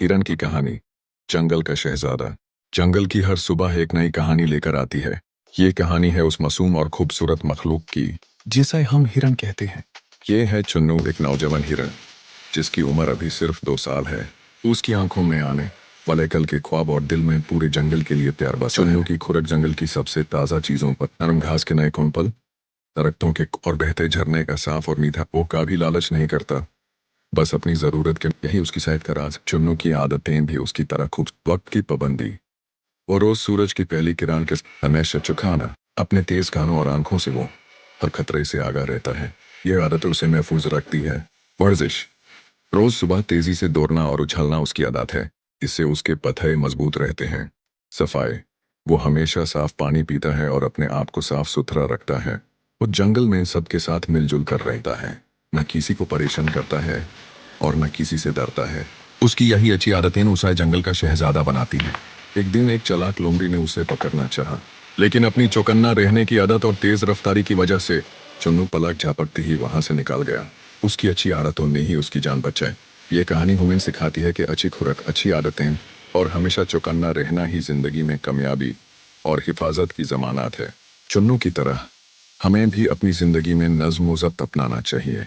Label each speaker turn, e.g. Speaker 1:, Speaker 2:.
Speaker 1: हिरन की कहानी। जंगल का शहजादा। जंगल की हर सुबह एक नई कहानी लेकर आती है। ये कहानी है उस मासूम और खूबसूरत मखलूक की जिसे हम हिरन कहते हैं। ये है चुन्नू, एक नौजवान हिरन जिसकी उम्र अभी सिर्फ 2 साल है। उसकी आंखों में आने वाले कल के ख्वाब और दिल में पूरे जंगल के लिए प्यार बसा है। चुन्नू की खुराक जंगल की सबसे ताज़ा चीज़ों पर, नरम घास के नए कुंपल, दरख्तों के और बहते झरने का साफ और मीठा। वो कभी लालच नहीं करता, बस अपनी ज़रूरत के। यही उसकी सेहत का राज। चुन्नू की आदतें भी उसकी तरह खूब। वक्त की पाबंदी। वो रोज सूरज की पहली किरण के हमेशा चुकाना। अपने तेज कानों और आंखों से वो हर खतरे से आगाह रहता है। ये आदत उसे महफूज रखती है। वर्जिश। रोज सुबह तेजी से दौड़ना और उछलना उसकी आदत है। इससे उसके पथे मजबूत रहते हैं। सफाई। वो हमेशा साफ पानी पीता है और अपने आप को साफ सुथरा रखता है। वो जंगल में सबके साथ मिलजुल कर रहता है, न किसी को परेशान करता है और न किसी से डरता है। उसकी यही अच्छी आदतें उसे जंगल का शहजादा बनाती हैं। एक दिन एक चालाक लोमड़ी ने उसे पकड़ना चाहा, लेकिन अपनी चौकन्ना रहने की आदत और तेज रफ्तारी की वजह से चुन्नू पलक झपकते ही वहां से निकल गया। उसकी अच्छी आदतों ने ही उसकी जान बचाई। ये कहानी हमें सिखाती है कि अच्छी खुराक, अच्छी आदतें और हमेशा चौकन्ना रहना ही जिंदगी में कामयाबी और हिफाजत की जमानत है। चुन्नू की तरह हमें भी अपनी जिंदगी में नज्म व ज़ब्त अपनाना चाहिए।